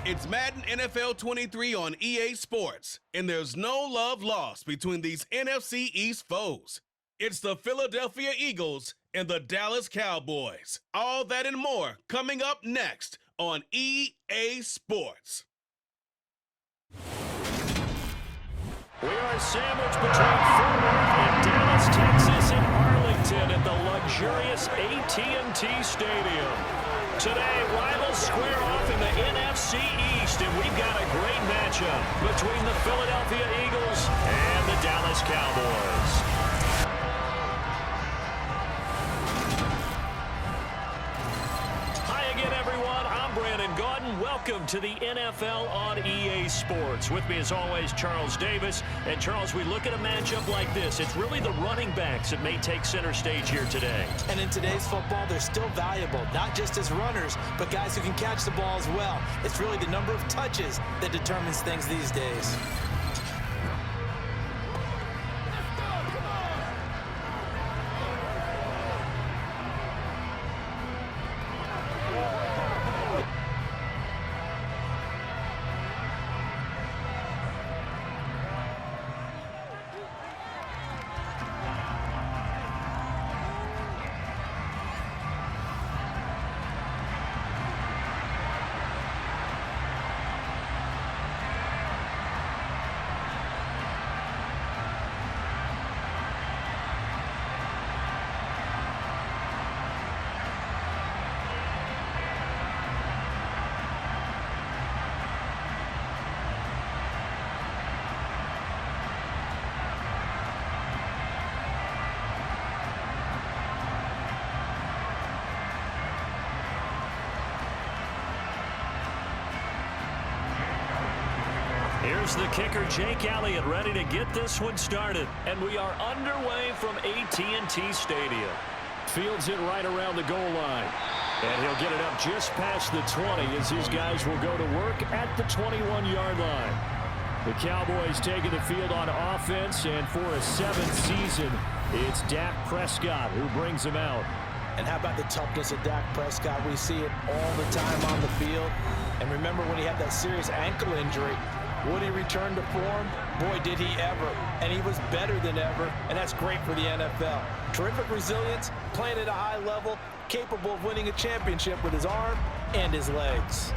It's Madden NFL 23 on EA Sports, and there's no love lost between these NFC East foes. It's the Philadelphia Eagles and the Dallas Cowboys. All that and more coming up next on EA Sports. We are sandwiched between Fort Worth and Dallas, Texas, and Arlington at the luxurious AT&T Stadium. Today, rivals square off in the NFC East, and we've got a great matchup between the Philadelphia Eagles and the Dallas Cowboys. Welcome to the NFL on EA Sports. With me, as always, Charles Davis. And, Charles, we look at a matchup like this. It's really the running backs that may take center stage here today. And in today's football, they're still valuable, not just as runners, but guys who can catch the ball as well. It's really the number of touches that determines things these days. Here's the kicker, Jake Elliott, ready to get this one started. And we are underway from AT&T Stadium. Fields it right around the goal line. And he'll get it up just past the 20 as his guys will go to work at the 21-yard line. The Cowboys taking the field on offense, and for a seventh season, it's Dak Prescott who brings them out. And how about the toughness of Dak Prescott? We see it all the time on the field. And remember when he had that serious ankle injury, would he return to form? Boy, did he ever. And he was better than ever, and that's great for the NFL. Terrific resilience, playing at a high level, capable of winning a championship with his arm and his legs.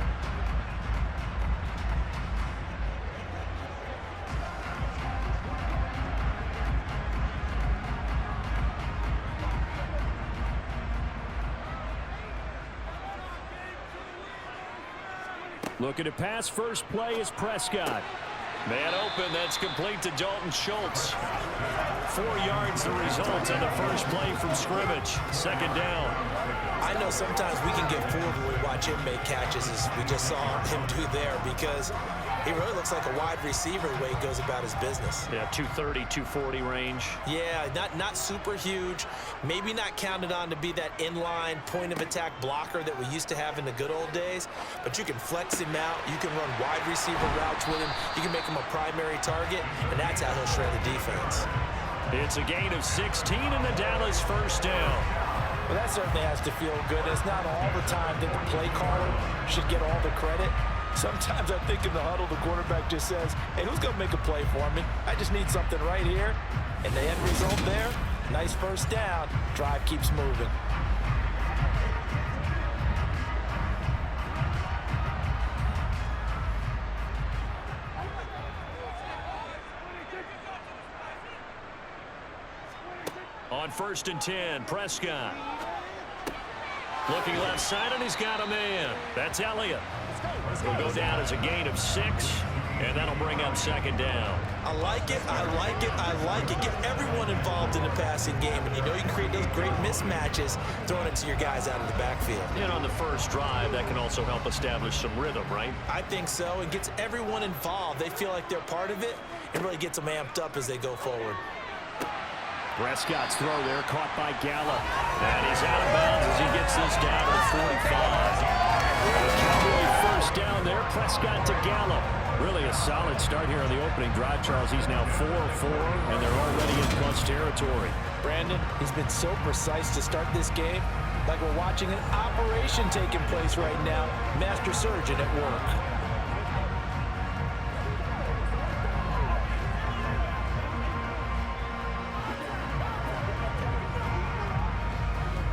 Looking to pass, first play is Prescott. Man open, that's complete to Dalton Schultz. 4 yards the result on the first play from scrimmage. Second down. I know sometimes we can get fooled when we watch him make catches, as we just saw him do there, because he really looks like a wide receiver the way he goes about his business. Yeah, 230, 240 range. Yeah, not super huge. Maybe not counted on to be that inline point-of-attack blocker that we used to have in the good old days. But you can flex him out. You can run wide receiver routes with him. You can make him a primary target, and that's how he'll shred the defense. It's a gain of 16 in the Dallas first down. Well, that certainly has to feel good. It's not all the time that the play caller should get all the credit. Sometimes I think in the huddle, the quarterback just says, hey, who's going to make a play for me? I just need something right here. And the end result there, nice first down. Drive keeps moving. On 1st and 10, Prescott. Looking left side, and he's got a man. That's Elliott. He'll go down as a gain of 6, and that'll bring up second down. I like it, I like it, I like it. Get everyone involved in the passing game, and you know you can create those great mismatches throwing it to your guys out of the backfield. And on the first drive, that can also help establish some rhythm, right? I think so. It gets everyone involved. They feel like they're part of it. It really gets them amped up as they go forward. Prescott's throw there, caught by Gallup. And he's out of bounds as he gets this down to the 45. The Cowboy first down there, Prescott to Gallup. Really a solid start here on the opening drive, Charles. He's now 4 of 4, and they're already in plus territory. Brandon, he's been so precise to start this game, like we're watching an operation taking place right now. Master surgeon at work.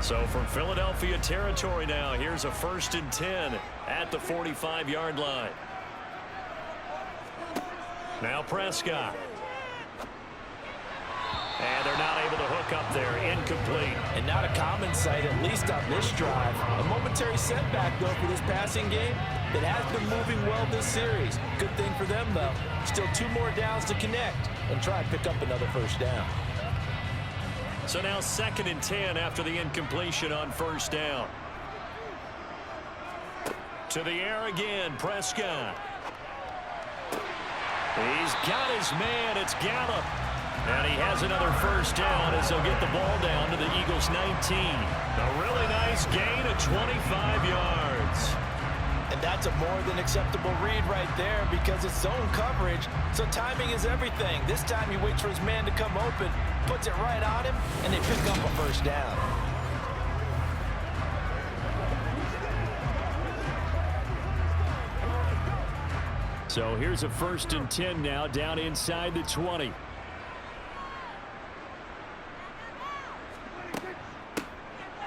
So from Philadelphia territory now, here's a 1st and 10 at the 45-yard line. Now Prescott. And they're not able to hook up there. Incomplete. And not a common sight, at least on this drive. A momentary setback, though, for this passing game that has been moving well this series. Good thing for them, though. Still 2 more downs to connect and try and pick up another 1st down. So now 2nd and 10 after the incompletion on 1st down. To the air again, Prescott. He's got his man. It's Gallup. And he has another 1st down as they'll get the ball down to the Eagles' 19. A really nice gain of 25 yards. And that's a more than acceptable read right there because it's zone coverage, so timing is everything. This time he waits for his man to come open, puts it right on him, and they pick up a 1st down. So here's a 1st and 10 now down inside the 20.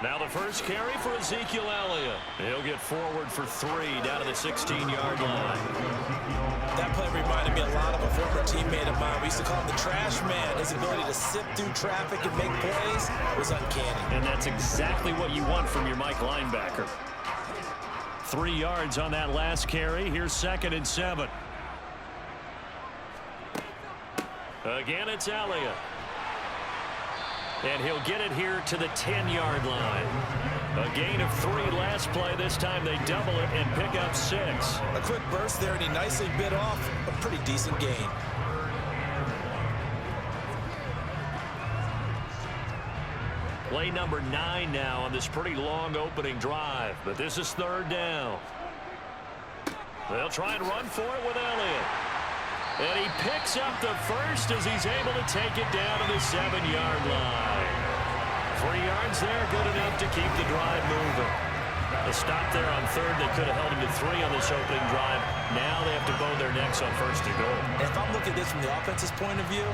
Now the first carry for Ezekiel Elliott. He'll get forward for 3 down to the 16-yard line. That play reminded me a lot of a former teammate of mine. We used to call him the trash man. His ability to sift through traffic and make plays was uncanny. And that's exactly what you want from your Mike linebacker. 3 yards on that last carry. Here's 2nd and 7. Again, it's Elliott. And he'll get it here to the 10-yard line. A gain of 3 last play. This time they double it and pick up 6. A quick burst there, and he nicely bit off a pretty decent gain. Play number 9 now on this pretty long opening drive. But this is 3rd down. They'll try and run for it with Elliott. And he picks up the 1st as he's able to take it down to the 7-yard line. 3 yards there, good enough to keep the drive moving. A stop there on 3rd. They could have held him to 3 on this opening drive. Now they have to bone their necks on 1st and goal. And if I'm looking at this from the offense's point of view,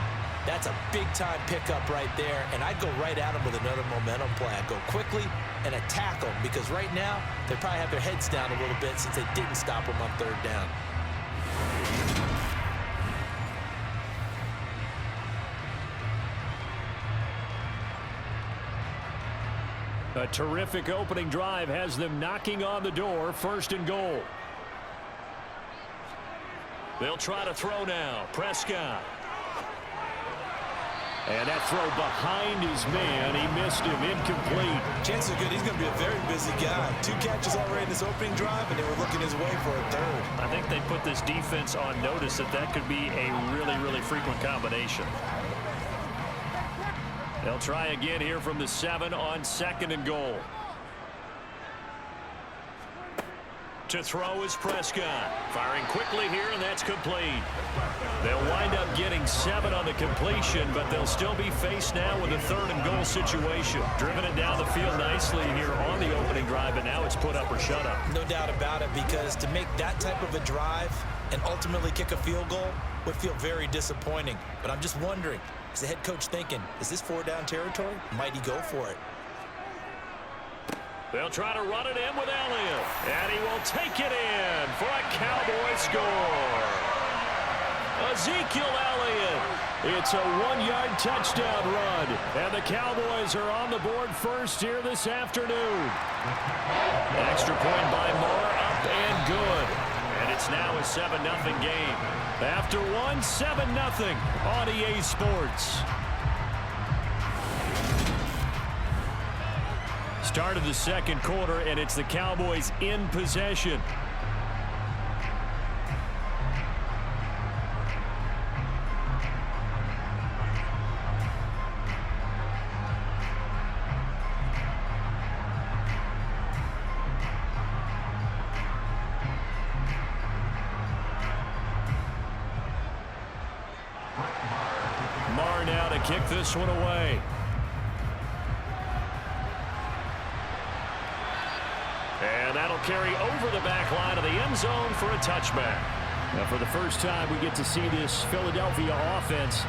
that's a big-time pickup right there. And I'd go right at him with another momentum play. I'd go quickly and attack him because right now they probably have their heads down a little bit since they didn't stop him on 3rd down. A terrific opening drive has them knocking on the door. 1st and goal. They'll try to throw now. Prescott. And that throw behind his man. He missed him. Incomplete. Chances are good he's going to be a very busy guy. 2 catches already in this opening drive, and they were looking his way for a 3rd. I think they put this defense on notice that could be a really, really frequent combination. They'll try again here from the 7 on 2nd and goal. To throw is Prescott. Firing quickly here, and that's complete. They'll wind up getting 7 on the completion, but they'll still be faced now with a 3rd and goal situation. Driven it down the field nicely here on the opening drive, and now it's put up or shut up. No doubt about it, because to make that type of a drive and ultimately kick a field goal would feel very disappointing. But I'm just wondering, is the head coach thinking, is this 4-down territory? Might he go for it? They'll try to run it in with Elliott. And he will take it in for a Cowboy score. Ezekiel Elliott. It's a 1-yard touchdown run. And the Cowboys are on the board first here this afternoon. Extra point by Moore, up and good. And it's now a 7-0 game. After one, 7-0 on EA Sports. Start of the 2nd quarter, and it's the Cowboys in possession. Marr now to kick this one away. And that'll carry over the back line of the end zone for a touchback. Now, for the first time, we get to see this Philadelphia offense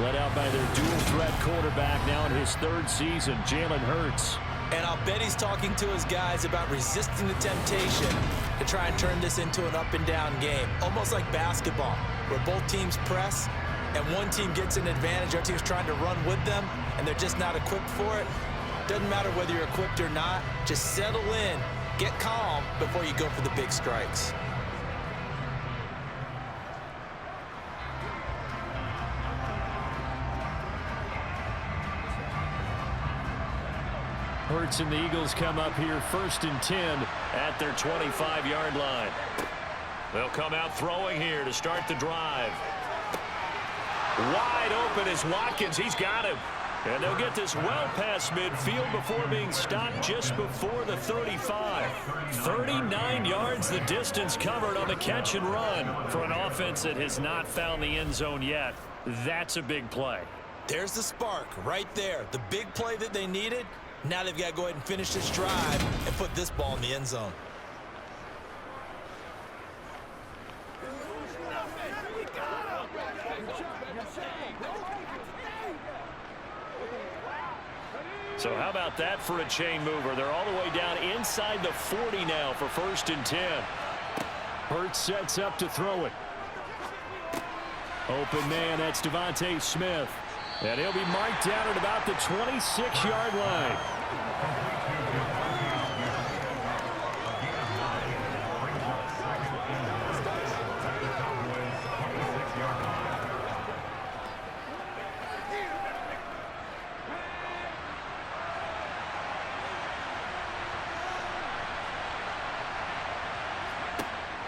led out by their dual-threat quarterback now in his 3rd season, Jalen Hurts. And I'll bet he's talking to his guys about resisting the temptation to try and turn this into an up-and-down game, almost like basketball, where both teams press and one team gets an advantage, our team's trying to run with them, and they're just not equipped for it. Doesn't matter whether you're equipped or not. Just settle in, get calm before you go for the big strikes. Hurts and the Eagles come up here 1st and 10 at their 25-yard line. They'll come out throwing here to start the drive. Wide open is Watkins. He's got him. And they'll get this well past midfield before being stopped just before the 35. 39 yards the distance covered on the catch and run. For an offense that has not found the end zone yet, that's a big play. There's the spark right there. The big play that they needed. Now they've got to go ahead and finish this drive and put this ball in the end zone. So how about that for a chain mover? They're all the way down inside the 40 now for 1st and 10. Hurts sets up to throw it. Open man, that's Devontae Smith. And he'll be marked down at about the 26-yard line.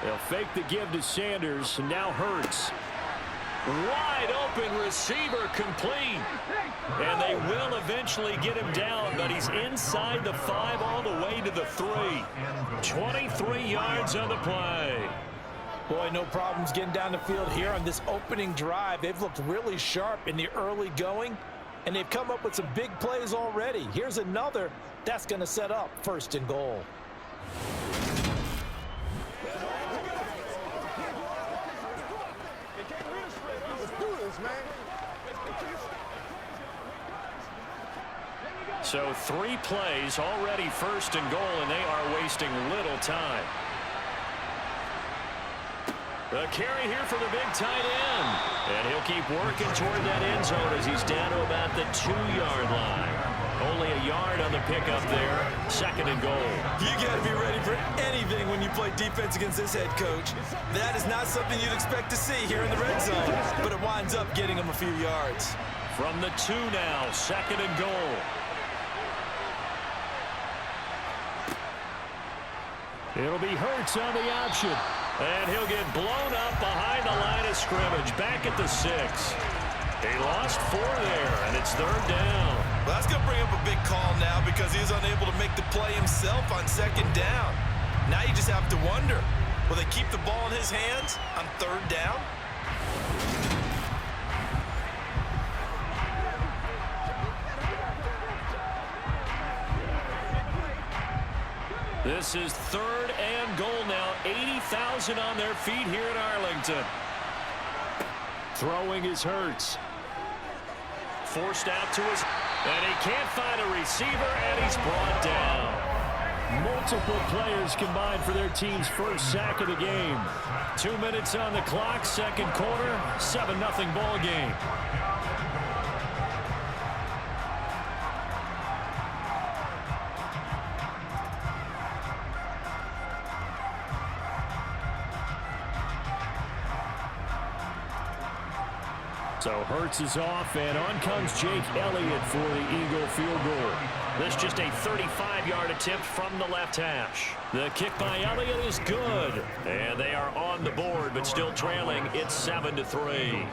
They'll fake the give to Sanders, and now Hurts. Wide open receiver complete. And they will eventually get him down, but he's inside the 5 all the way to the 3. 23 yards on the play. Boy, no problems getting down the field here on this opening drive. They've looked really sharp in the early going, and they've come up with some big plays already. Here's another that's going to set up 1st and goal. So 3 plays already 1st and goal, and they are wasting little time. The carry here for the big tight end. And he'll keep working toward that end zone as he's down to about the 2-yard line. Only a yard on the pickup there. 2nd and goal. You got to be ready for anything when you play defense against this head coach. That is not something you'd expect to see here in the red zone, but it winds up getting him a few yards. From the 2 now, 2nd and goal. It'll be Hurts on the option. And he'll get blown up behind the line of scrimmage. Back at the 6. He lost 4 there, and it's 3rd down. Well, that's going to bring up a big call now because he's unable to make the play himself on 2nd down. Now you just have to wonder, will they keep the ball in his hands on 3rd down? This is 3rd and goal now. 80,000 on their feet here in Arlington. Throwing is Hurts. Forced out to his, and he can't find a receiver, and he's brought down. Multiple players combined for their team's 1st sack of the game. 2 minutes on the clock, 2nd quarter, 7-0 ball game. So Hurts is off, and on comes Jake Elliott for the Eagle field goal. This just a 35-yard attempt from the left hash. The kick by Elliott is good, and they are on the board, but still trailing. It's 7-3.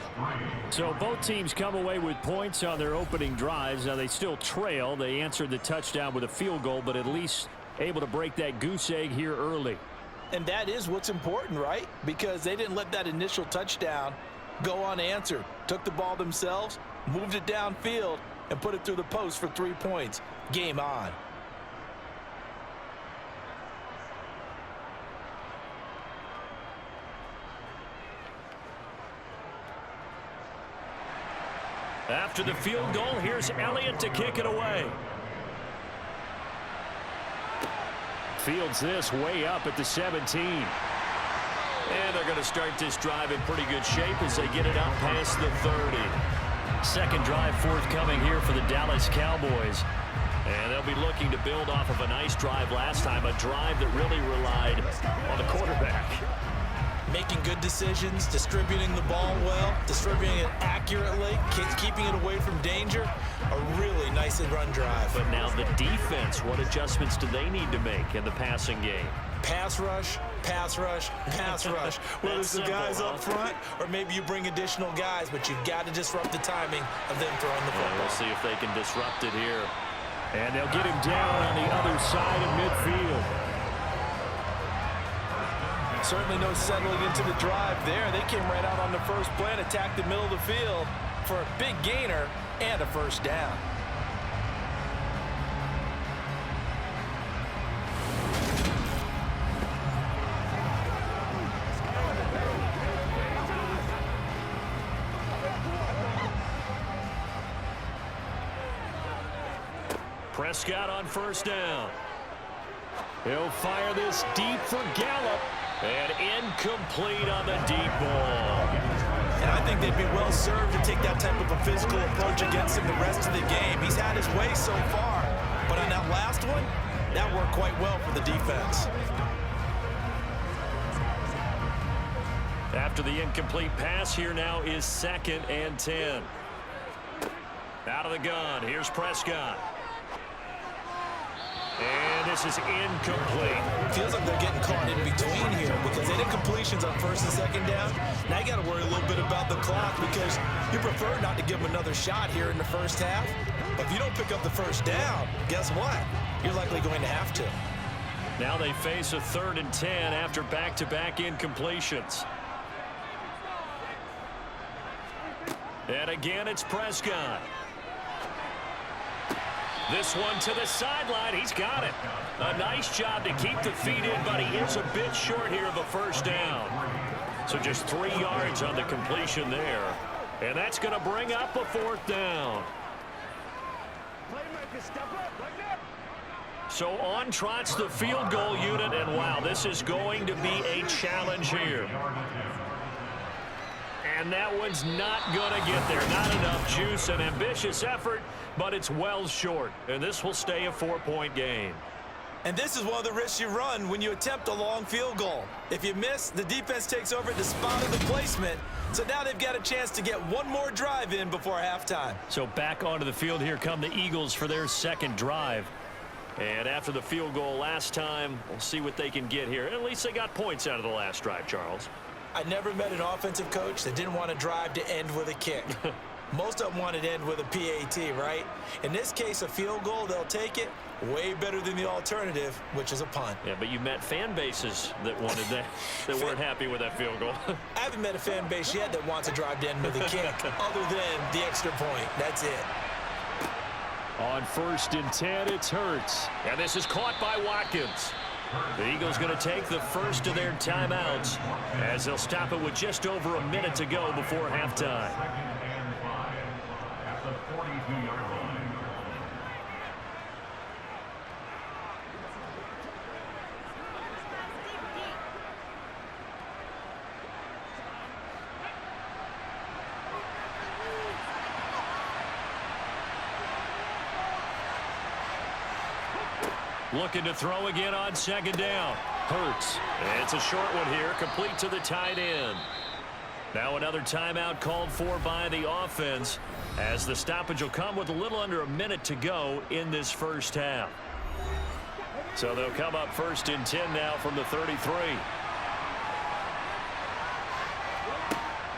So both teams come away with points on their opening drives. Now they still trail. They answered the touchdown with a field goal, but at least able to break that goose egg here early. And that is what's important, right? Because they didn't let that initial touchdown go unanswered. Took the ball themselves, moved it downfield, and put it through the post for 3 points. Game on. After the field goal, here's Elliott to kick it away. Fields this way up at the 17. And they're going to start this drive in pretty good shape as they get it out past the 30. Second drive forthcoming here for the Dallas Cowboys. And they'll be looking to build off of a nice drive last time, a drive that really relied on the quarterback. Making good decisions, distributing the ball well, distributing it accurately, keeping it away from danger. A really nicely run drive. But now the defense, what adjustments do they need to make in the passing game? Pass rush, pass rush, pass rush. Whether it's the guys up front or maybe you bring additional guys, but you've got to disrupt the timing of them throwing the football. We'll see if they can disrupt it here. And they'll get him down on the other side of midfield. Certainly no settling into the drive there. They came right out on the first play and attacked the middle of the field for a big gainer and a first down. Prescott on first down. He'll fire this deep for Gallup. And incomplete on the deep ball. And I think they'd be well served to take that type of a physical approach against him the rest of the game. He's had his way so far. But on that last one, that worked quite well for the defense. After the incomplete pass, here now is 2nd and 10. Out of the gun, here's Prescott. And this is incomplete. Feels like they're getting caught in between here because they did completions on first and second down. Now you got to worry a little bit about the clock because you prefer not to give them another shot here in the first half. But if you don't pick up the first down, guess what? You're likely going to have to. Now they face a 3rd and 10 after back-to-back incompletions. And again, it's Prescott. This one to the sideline. He's got it. A nice job to keep the feet in, but he is a bit short here of a first down. So just 3 yards on the completion there. And that's going to bring up a 4th down. So on trots the field goal unit, and wow, this is going to be a challenge here. And that one's not going to get there. Not enough juice. An ambitious effort, but it's well short. And this will stay a 4-point game. And this is one of the risks you run when you attempt a long field goal. If you miss, the defense takes over at the spot of the placement. So now they've got a chance to get one more drive in before halftime. So back onto the field here come the Eagles for their 2nd drive. And after the field goal last time, we'll see what they can get here. At least they got points out of the last drive, Charles. I never met an offensive coach that didn't want to drive to end with a kick. Most of them wanted to end with a PAT, right? In this case, a field goal, they'll take it. Way better than the alternative, which is a punt. Yeah, but you met fan bases that wanted that, that weren't happy with that field goal. I haven't met a fan base yet that wants to drive to end with a kick, other than the extra point. That's it. On 1st and 10, it's Hurts. And this is caught by Watkins. The Eagles going to take the first of their timeouts as they'll stop it with just over a minute to go before halftime. Looking to throw again on 2nd down. Hurts. It's a short one here, complete to the tight end. Now another timeout called for by the offense as the stoppage will come with a little under a minute to go in this first half. So they'll come up 1st and 10 now from the 33.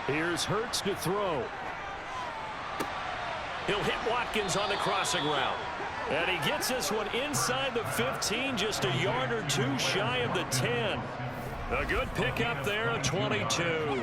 Here's Hurts to throw. He'll hit Watkins on the crossing route. And he gets this one inside the 15, just a yard or two shy of the 10. A good pickup there, a 22.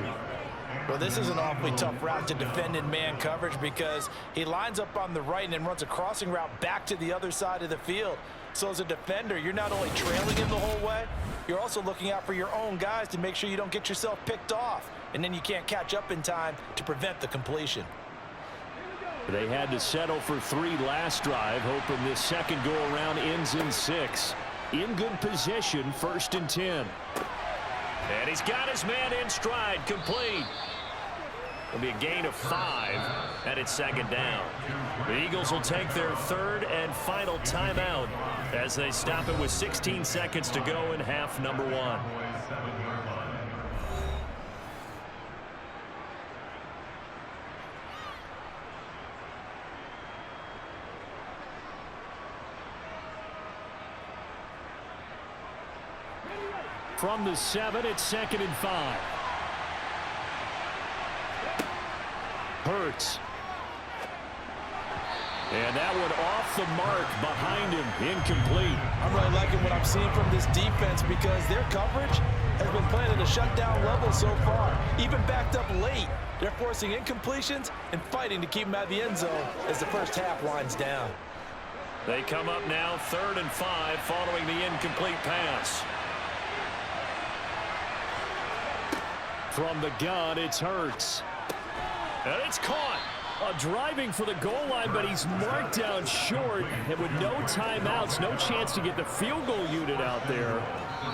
Well, this is an awfully tough route to defend in man coverage because he lines up on the right and then runs a crossing route back to the other side of the field. So as a defender, you're not only trailing him the whole way, you're also looking out for your own guys to make sure you don't get yourself picked off. And then you can't catch up in time to prevent the completion. They had to settle for 3 last drive, hoping this second go-around ends in 6. in good position, 1st and 10. And he's got his man in stride, complete. It'll be a gain of 5, and it's 2nd down. The Eagles will take their 3rd and final timeout as they stop it with 16 seconds to go in half number 1. From the 7, it's 2nd and 5. Hurts. And that one off the mark behind him, incomplete. I'm really liking what I'm seeing from this defense because their coverage has been playing at a shutdown level so far. Even backed up late, they're forcing incompletions and fighting to keep them out of the end zone as the first half winds down. They come up now 3rd and 5 following the incomplete pass. From the gun, it's Hurts. And it's caught. Driving for the goal line, but he's marked down short. And with no timeouts, no chance to get the field goal unit out there.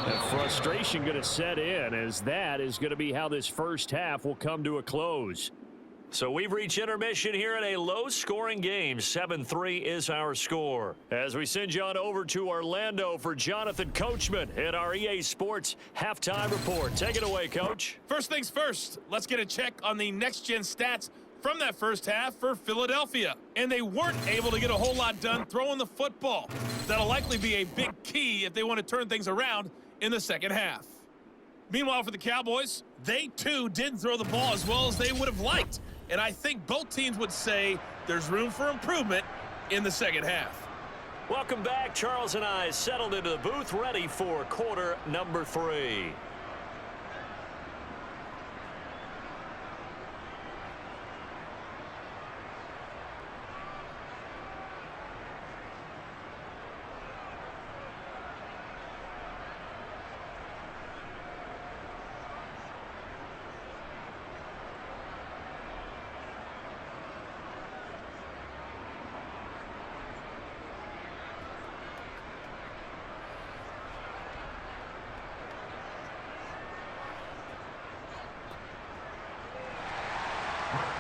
And frustration going to set in, as that is going to be how this first half will come to a close. So we've reached intermission here in a low-scoring game. 7-3 is our score. As we send you on over to Orlando for Jonathan Coachman in our EA Sports Halftime Report. Take it away, Coach. First things first, let's get a check on the next-gen stats from that first half for Philadelphia. And they weren't able to get a whole lot done throwing the football. That'll likely be a big key if they want to turn things around in the second half. Meanwhile, for the Cowboys, they too didn't throw the ball as well as they would have liked. And I think both teams would say there's room for improvement in the second half. Welcome back. Charles and I settled into the booth, ready for quarter number 3.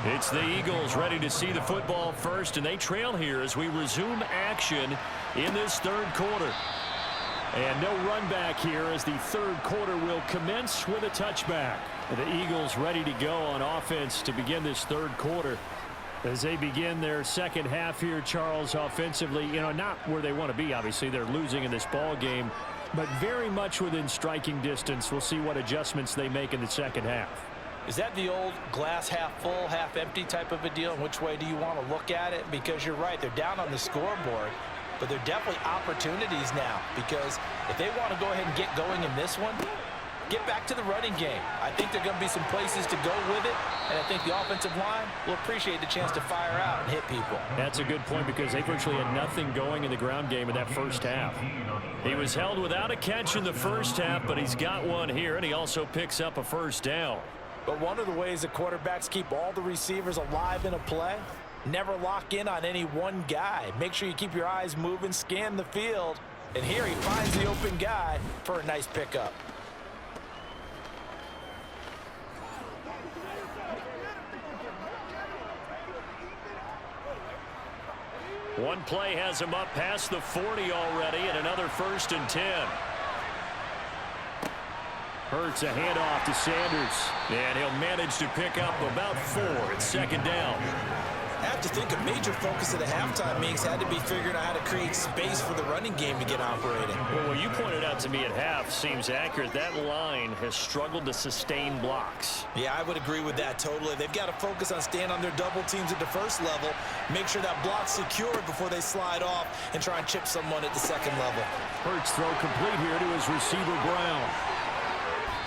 It's the Eagles ready to see the football first, and they trail here as we resume action in this 3rd quarter. And no run back here as the 3rd quarter will commence with a touchback. The Eagles ready to go on offense to begin this 3rd quarter. As they begin their second half here, Charles, offensively, not where they want to be, obviously. They're losing in this ball game, but very much within striking distance. We'll see what adjustments they make in the second half. Is that the old glass half full, half empty type of a deal? And which way do you want to look at it? Because you're right, they're down on the scoreboard, but they're definitely opportunities now. Because if they want to go ahead and get going in this one, get back to the running game. I think there are going to be some places to go with it, and I think the offensive line will appreciate the chance to fire out and hit people. That's a good point because they virtually had nothing going in the ground game in that first half. He was held without a catch in the first half, but he's got one here, and he also picks up a first down. But one of the ways that quarterbacks keep all the receivers alive in a play, never lock in on any one guy. Make sure you keep your eyes moving, scan the field, and here he finds the open guy for a nice pickup. One play has him up past the 40 already, and another 1st and 10. Hurts a handoff to Sanders, and he'll manage to pick up about 4. It's 2nd down. I have to think a major focus of the halftime meetings had to be figuring out how to create space for the running game to get operating. Well, what you pointed out to me at half seems accurate. That line has struggled to sustain blocks. Yeah, I would agree with that totally. They've got to focus on staying on their double teams at the first level, make sure that block's secured before they slide off and try and chip someone at the second level. Hurts throw complete here to his receiver, Brown.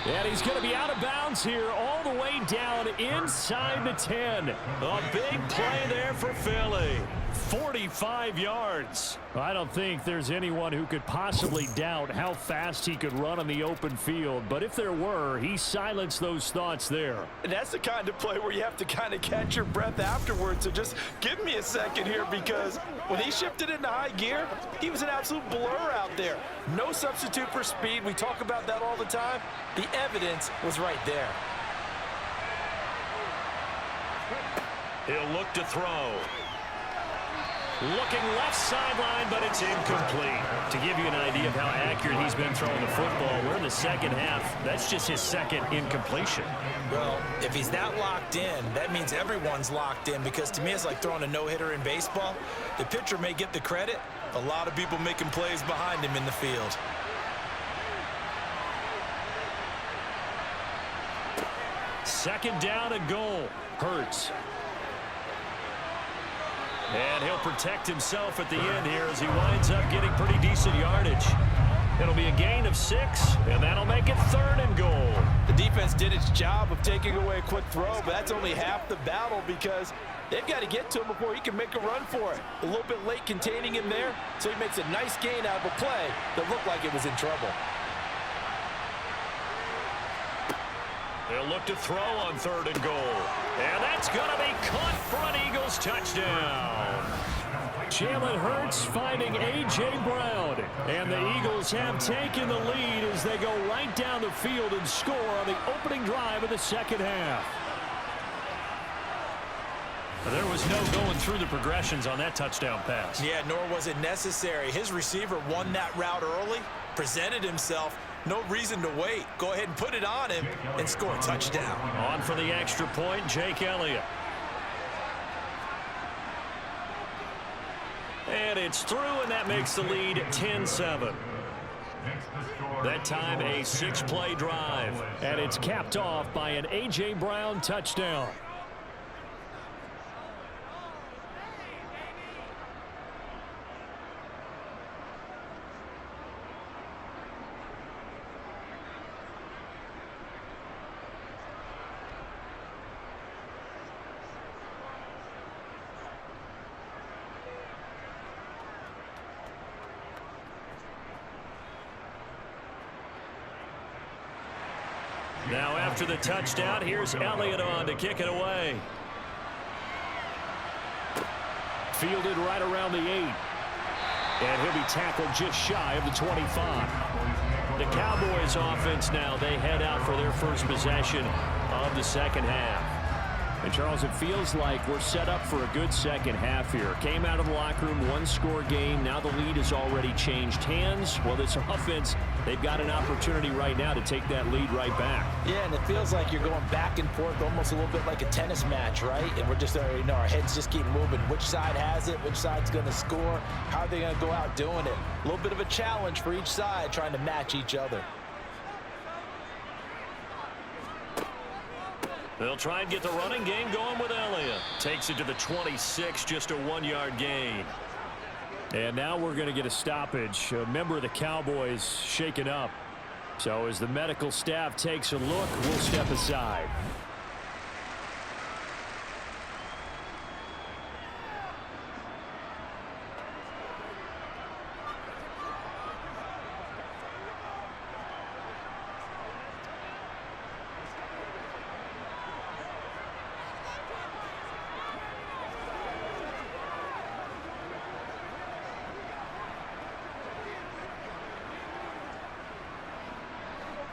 And he's going to be out of bounds here all the way down inside the 10. A big play there for Philly. 45 yards. I don't think there's anyone who could possibly doubt how fast he could run on the open field. But if there were, he silenced those thoughts there. And that's the kind of play where you have to kind of catch your breath afterwards. So just give me a second here, because when he shifted into high gear, he was an absolute blur out there. No substitute for speed. We talk about that all the time. The evidence was right there. He'll look to throw. Looking left sideline, but it's incomplete. To give you an idea of how accurate he's been throwing the football, we're in the second half. That's just his second incompletion. Well, if he's that locked in, that means everyone's locked in, because to me it's like throwing a no-hitter in baseball. The pitcher may get the credit. A lot of people making plays behind him in the field. Second down and goal. Hurts. And he'll protect himself at the end here as he winds up getting pretty decent yardage. It'll be a gain of 6, and that'll make it 3rd and goal. The defense did its job of taking away a quick throw, but that's only half the battle, because they've got to get to him before he can make a run for it. A little bit late containing him there, so he makes a nice gain out of a play that looked like it was in trouble. They'll look to throw on 3rd and goal. And that's going to be caught for an Eagles touchdown. Jalen Hurts finding A.J. Brown. And the Eagles have taken the lead as they go right down the field and score on the opening drive of the second half. There was no going through the progressions on that touchdown pass. Yeah, nor was it necessary. His receiver won that route early, presented himself. No reason to wait. Go ahead and put it on him and score a touchdown. On for the extra point, Jake Elliott. And it's through, and that makes the lead 10-7. That time a 6-play drive. And it's capped off by an A.J. Brown touchdown. Now after the touchdown, here's Elliott on to kick it away. Fielded right around the 8. And he'll be tackled just shy of the 25. The Cowboys offense now, they head out for their first possession of the second half. And Charles, it feels like we're set up for a good second half here. Came out of the locker room, 1-score game. Now the lead has already changed hands. Well, this offense, they've got an opportunity right now to take that lead right back. Yeah, and it feels like you're going back and forth, almost a little bit like a tennis match, right? And we're just, our heads just keep moving. Which side has it? Which side's going to score? How are they going to go out doing it? A little bit of a challenge for each side, trying to match each other. They'll try and get the running game going with Elliott. Takes it to the 26, just a 1-yard gain. And now we're going to get a stoppage. A member of the Cowboys shaken up. So as the medical staff takes a look, we'll step aside.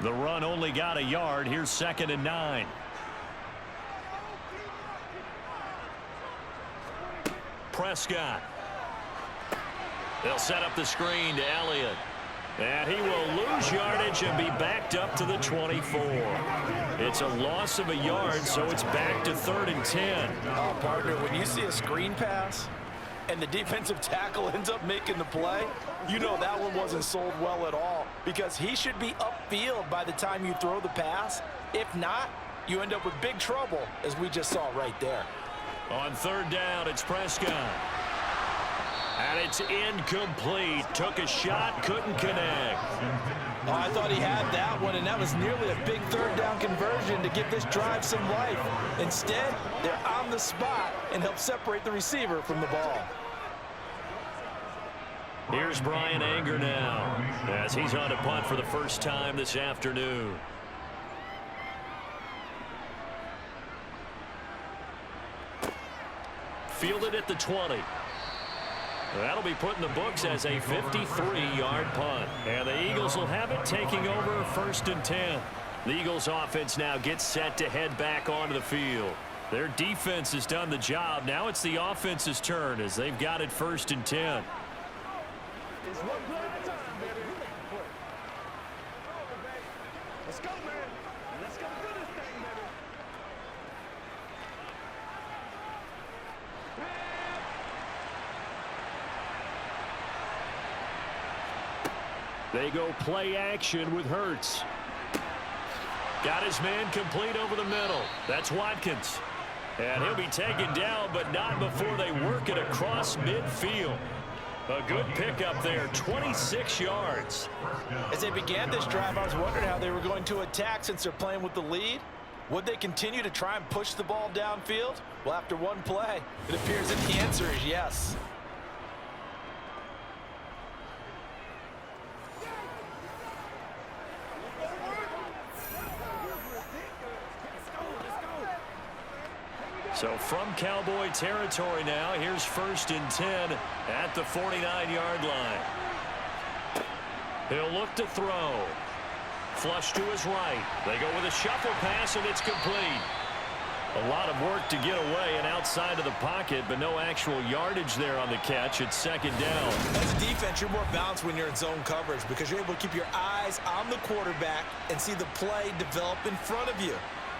The run only got a yard. Here's 2nd and 9. Prescott. They'll set up the screen to Elliott. And he will lose yardage and be backed up to the 24. It's a loss of a yard, so it's back to 3rd and 10. Oh, partner, when you see a screen pass and the defensive tackle ends up making the play, you know that one wasn't sold well at all, because he should be upfield by the time you throw the pass. If not, you end up with big trouble, as we just saw right there. On 3rd down, it's Prescott. And it's incomplete. Took a shot, couldn't connect. Oh, I thought he had that one, and that was nearly a big 3rd down conversion to give this drive some life. Instead, they're on the spot and help separate the receiver from the ball. Here's Brian Anger now as he's on to punt for the first time this afternoon. Fielded at the 20. That'll be put in the books as a 53-yard punt. And the Eagles will have it, taking over 1st and 10. The Eagles offense now gets set to head back onto the field. Their defense has done the job. Now it's the offense's turn as they've got it 1st and 10. It's one play at a time, baby. Let's go, man. Let's go do this thing, baby. They go play action with Hurts. Got his man complete over the middle. That's Watkins. And he'll be taken down, but not before they work it across midfield. A good pickup there, 26 yards. As they began this drive, I was wondering how they were going to attack since they're playing with the lead. Would they continue to try and push the ball downfield? Well, after one play, it appears that the answer is yes. So from Cowboy territory now, here's 1st and 10 at the 49-yard line. He'll look to throw. Flush to his right. They go with a shuffle pass, and it's complete. A lot of work to get away and outside of the pocket, but no actual yardage there on the catch. It's 2nd down. As a defense, you're more balanced when you're in zone coverage because you're able to keep your eyes on the quarterback and see the play develop in front of you.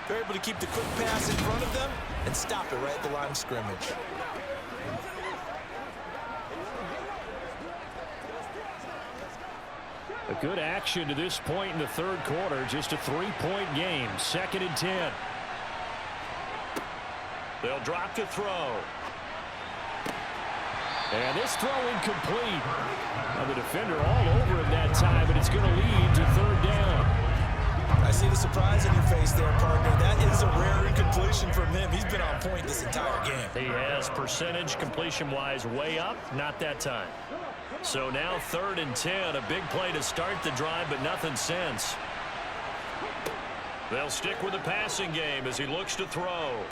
They're able to keep the quick pass in front of them and stop it right at the line of scrimmage. A good action to this point in the 3rd quarter. Just a 3-point game. 2nd and 10. They'll drop to throw. And this throw incomplete. Now the defender all over him that time, but it's going to lead to 3rd down. I see the surprise in your face there, partner. That is a rare incompletion from him. He's been on point this entire game. He has percentage completion-wise way up. Not that time. So now 3rd and 10. A big play to start the drive, but nothing since. They'll stick with the passing game as he looks to throw.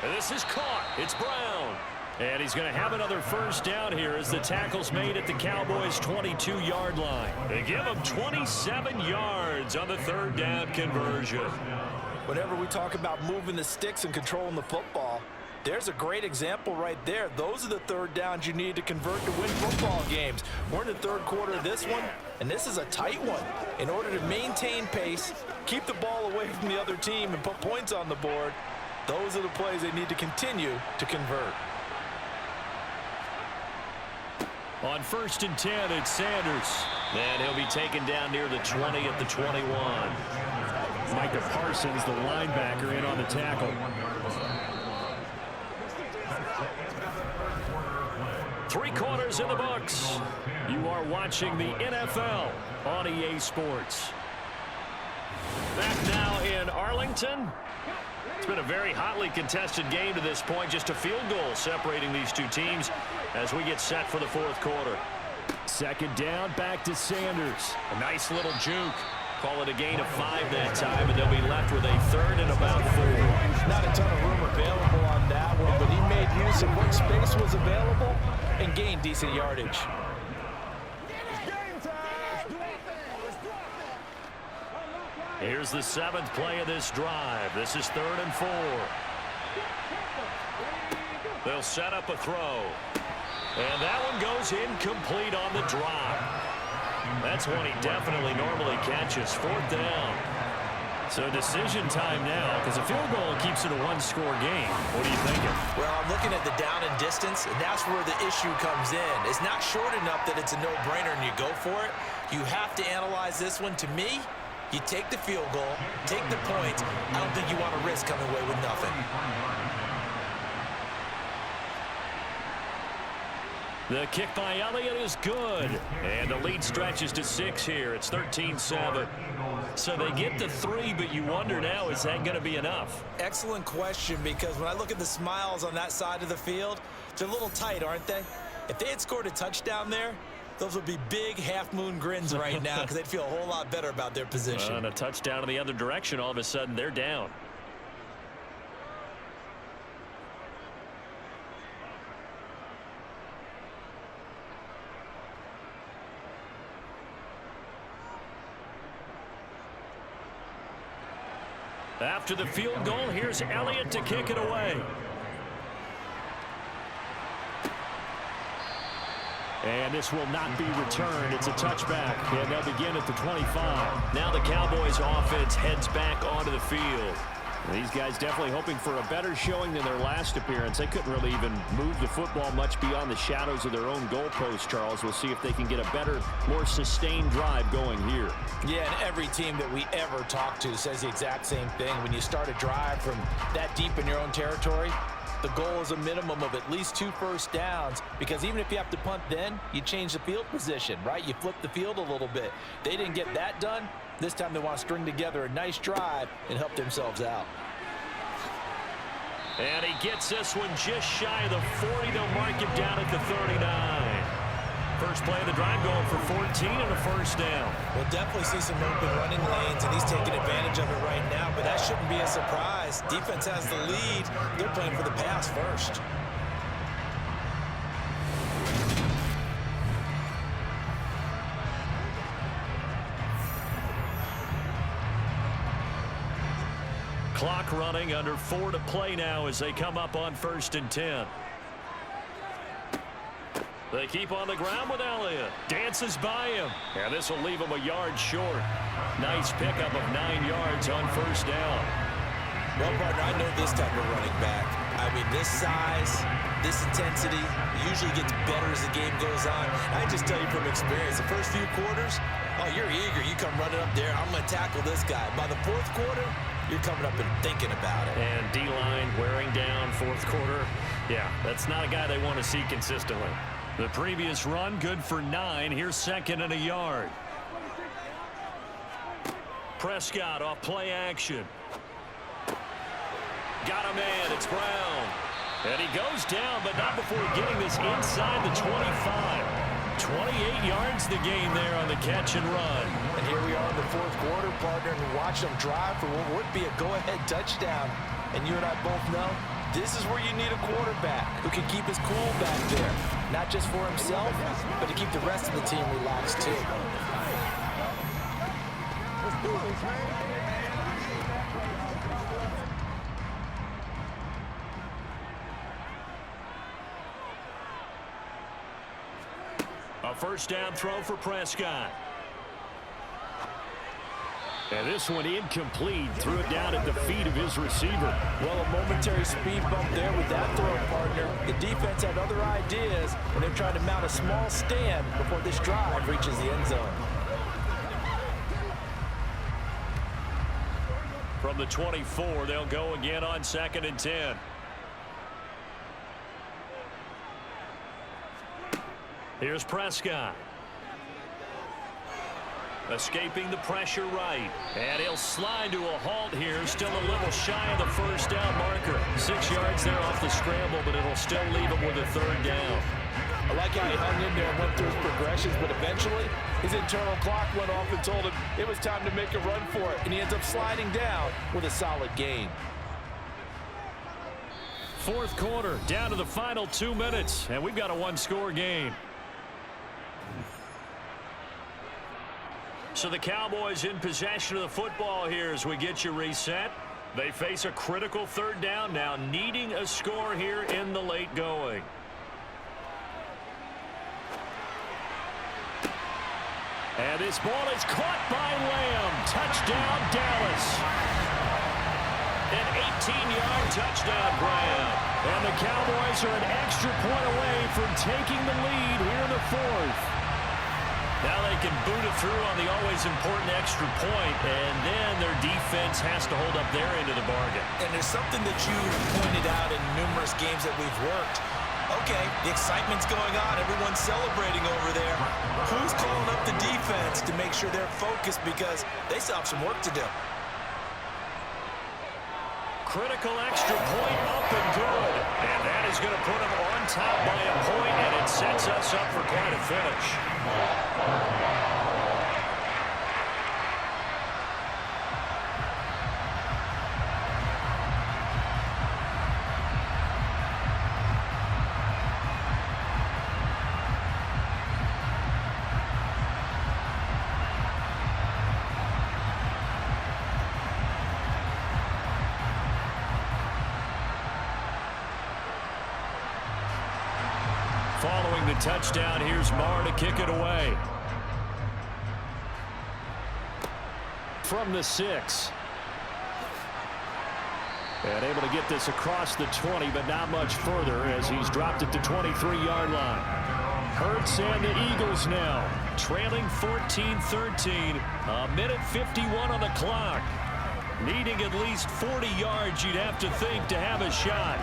And this is caught. It's Brown. And he's going to have another 1st down here as the tackle's made at the Cowboys' 22-yard line. They give him 27 yards on the 3rd down conversion. Whenever we talk about moving the sticks and controlling the football, there's a great example right there. Those are the 3rd downs you need to convert to win football games. We're in the 3rd quarter of this one, and this is a tight one. In order to maintain pace, keep the ball away from the other team, and put points on the board, those are the plays they need to continue to convert. On 1st and 10, it's Sanders. And he'll be taken down near the 20 at the 21. Micah Parsons, the linebacker, in on the tackle. 3 quarters in the books. You are watching the NFL on EA Sports. Back now in Arlington. It's been a very hotly contested game to this point. Just a field goal separating these two teams as we get set for the 4th quarter. 2nd down, back to Sanders. A nice little juke. Call it a gain of 5 that time, and they'll be left with a 3rd and about 4. Not a ton of room available on that one, but he made use of what space was available and gained decent yardage. Here's the 7th play of this drive. This is 3rd and 4. They'll set up a throw. And that one goes incomplete on the drop. That's one he definitely normally catches. 4th down. So decision time now, because a field goal keeps it a 1-score game. What are you thinking? Well, I'm looking at the down and distance, and that's where the issue comes in. It's not short enough that it's a no-brainer and you go for it. You have to analyze this one. To me, you take the field goal, take the points. I don't think you want to risk coming away with nothing. The kick by Elliott is good. And the lead stretches to 6 here. It's 13-7. So they get to 3, but you wonder now, is that going to be enough? Excellent question, because when I look at the smiles on that side of the field, they're a little tight, aren't they? If they had scored a touchdown there, Those would be big half-moon grins right now because they'd feel a whole lot better about their position. And a touchdown in the other direction, all of a sudden they're down. After the field goal, here's Elliott to kick it away. And this will not be returned. It's a touchback, and they'll begin at the 25. Now the Cowboys offense heads back onto the field. These guys definitely hoping for a better showing than their last appearance. They couldn't really even move the football much beyond the shadows of their own goalpost, Charles. We'll see if they can get a better, more sustained drive going here. Yeah, and every team that we ever talk to says the exact same thing. When you start a drive from that deep in your own territory, the goal is a minimum of at least 2 first downs, because even if you have to punt then, you change the field position, right? You flip the field a little bit. They didn't get that done. This time they want to string together a nice drive and help themselves out. And he gets this one just shy of the 40. They'll mark him down at the 39. First play of the drive going for 14 and a first down. We'll definitely see some open running lanes, and he's taking advantage of it right now, but that shouldn't be a surprise. Defense has the lead. They're playing for the pass first. Clock running, under 4 to play now as they come up on 1st and 10. They keep on the ground with Elliott. Dances by him. And this will leave him a yard short. Nice pickup of 9 yards on first down. Well, partner, I know this type of running back. I mean, this size, this intensity usually gets better as the game goes on. I just tell you from experience, the first few quarters, oh, you're eager. You come running up there. I'm going to tackle this guy. By the 4th quarter, you're coming up and thinking about it. And D-line wearing down 4th quarter. Yeah, that's not a guy they want to see consistently. The previous run, good for 9. Here's 2nd and a yard. Prescott off play action. Got a man. It's Brown. And he goes down, but not before getting this inside the 25. 28 yards the gain there on the catch and run. And here we are in the 4th quarter, partner, and watch them drive for what would be a go-ahead touchdown. And you and I both know this is where you need a quarterback who can keep his cool back there. Not just for himself, but to keep the rest of the team relaxed too. Let's do this, man. A first down throw for Prescott. And this one incomplete. Threw it down at the feet of his receiver. Well, a momentary speed bump there with that throw, partner. The defense had other ideas, and they're trying to mount a small stand before this drive reaches the end zone. From the 24, they'll go again on 2nd and 10. Here's Prescott. Escaping the pressure right. And he'll slide to a halt here. Still a little shy of the first down marker. 6 yards there off the scramble, but it'll still leave him with a 3rd down. I like how he hung in there and went through his progressions, but eventually his internal clock went off and told him it was time to make a run for it, and he ends up sliding down with a solid gain. 4th quarter, down to the final 2 minutes, and we've got a 1-score game. So the Cowboys in possession of the football here as we get you reset. They face a critical 3rd down now, needing a score here in the late going. And this ball is caught by Lamb. Touchdown, Dallas. An 18-yard touchdown grab. And the Cowboys are an extra point away from taking the lead here in the 4th. Now they can boot it through on the always important extra point, and then their defense has to hold up their end of the bargain. And there's something that you pointed out in numerous games that we've worked. Okay, the excitement's going on. Everyone's celebrating over there. Who's calling up the defense to make sure they're focused, because they still have some work to do? critical extra point up and good. And that is going to put them on top by a point, and it sets us up for quite a finish. Following the touchdown, here's Marr to kick it away. From the 6. And able to get this across the 20, but not much further as he's dropped it to 23-yard line. Hurts and the Eagles now trailing 14-13. A minute 51 on the clock. Needing at least 40 yards, you'd have to think, to have a shot.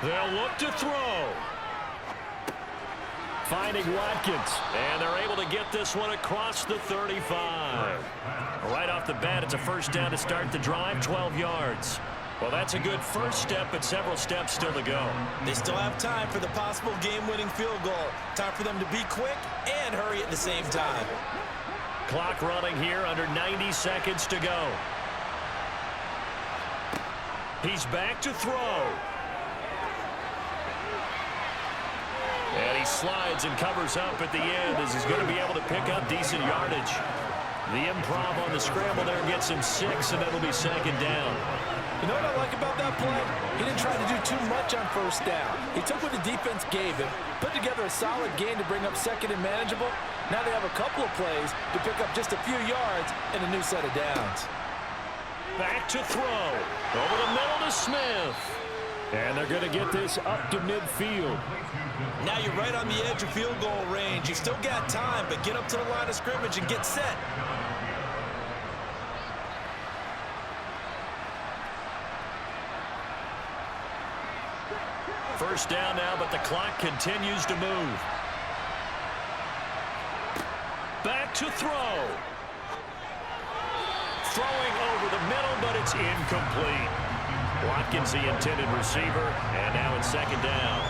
They'll look to throw. Finding Watkins, and they're able to get this one across the 35. Right off the bat, it's a first down to start the drive, 12 yards. Well, that's a good first step, but several steps still to go. They still have time for the possible game-winning field goal. Time for them to be quick and hurry at the same time. Clock running here, under 90 seconds to go. He's back to throw. And he slides and covers up at the end as he's going to be able to pick up decent yardage. The improv on the scramble there gets him 6, and that'll be second down. You know what I like about that play? He didn't try to do too much on first down. He took what the defense gave him, put together a solid game to bring up second and manageable. Now they have a couple of plays to pick up just a few yards and a new set of downs. Back to throw. Over the middle to Smith. And they're going to get this up to midfield. Now you're right on the edge of field goal range. You still got time, but get up to the line of scrimmage and get set. First down now, but the clock continues to move. Back to throw. Throwing over the middle, but it's incomplete. Watkins, the intended receiver, and now it's second down.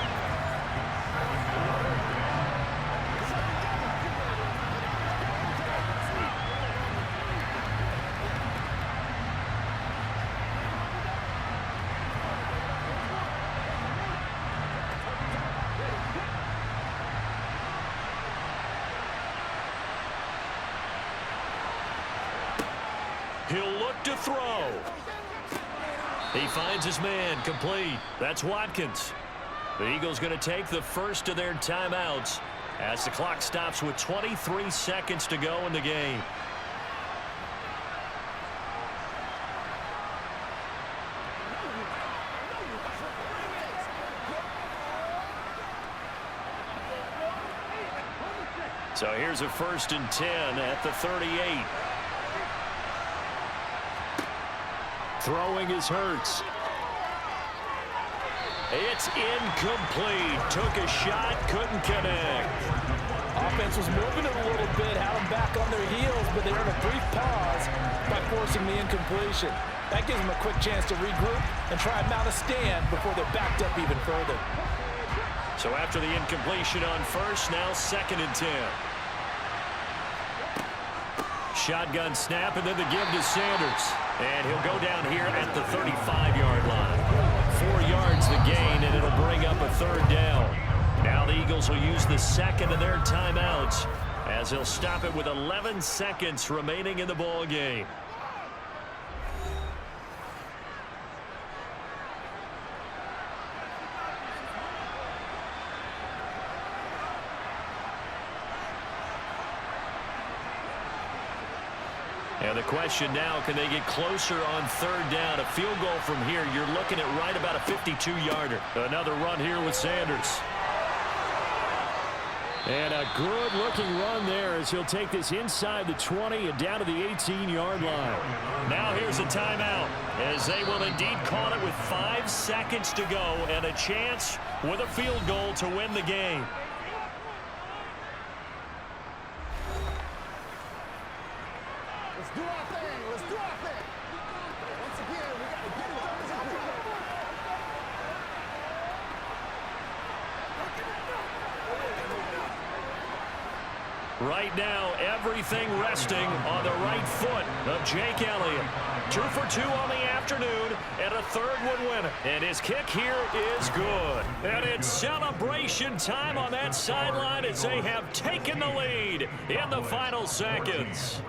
He'll look to throw. He finds his man, complete. That's Watkins. The Eagles going to take the first of their timeouts as the clock stops with 23 seconds to go in the game. So here's a 1st and 10 at the 38. Throwing is Hurts. It's incomplete. Took a shot, couldn't connect. Offense was moving it a little bit, had them back on their heels, but they earned a brief pause by forcing the incompletion. That gives them a quick chance to regroup and try and mount a stand before they're backed up even further. So after the incompletion on first, now 2nd and 10. Shotgun snap, and then the give to Sanders. And he'll go down here at the 35-yard line. 4 yards the gain, and it'll bring up a 3rd down. Now the Eagles will use the second of their timeouts as they'll stop it with 11 seconds remaining in the ball game. And the question now, can they get closer on 3rd down? A field goal from here, you're looking at right about a 52-yarder. Another run here with Sanders. And a good-looking run there as he'll take this inside the 20 and down to the 18-yard line. Now here's a timeout as they will indeed call it with 5 seconds to go and a chance with a field goal to win the game. Let's do our thing. Let's do our thing. Once again, we got to get it done as a group. Right now, everything resting on the right foot of Jake Elliott. 2 for 2 on the afternoon, and a third one winner. And his kick here is good. And it's celebration time on that sideline as they have taken the lead in the final seconds.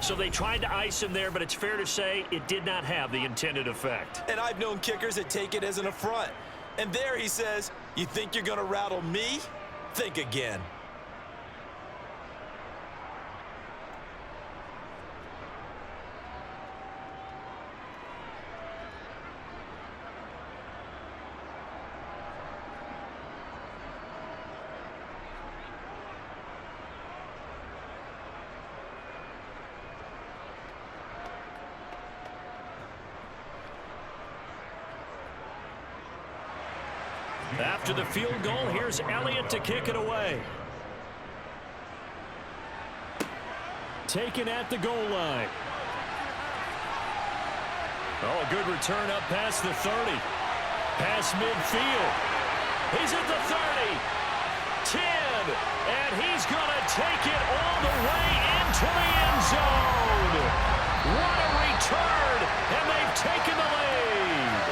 So they tried to ice him there, but it's fair to say it did not have the intended effect. And I've known kickers that take it as an affront. And there he says, you think you're going to rattle me? Think again. After the field goal, here's Elliott to kick it away. Taken at the goal line. Oh, a good return up past the 30. Past midfield. He's at the 30. 10. And he's going to take it all the way into the end zone. What a return. And they've taken the lead.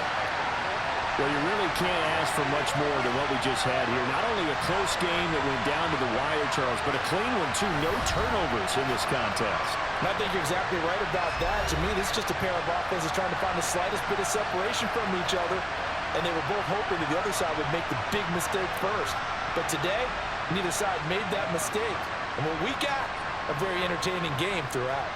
Well, you really can't ask for much more than what we just had here. Not only a close game that went down to the wire, Charles, but a clean one, too. No turnovers in this contest. And I think you're exactly right about that. To me, this is just a pair of offenses trying to find the slightest bit of separation from each other, and they were both hoping that the other side would make the big mistake first. But today, neither side made that mistake. And what we got, a very entertaining game throughout.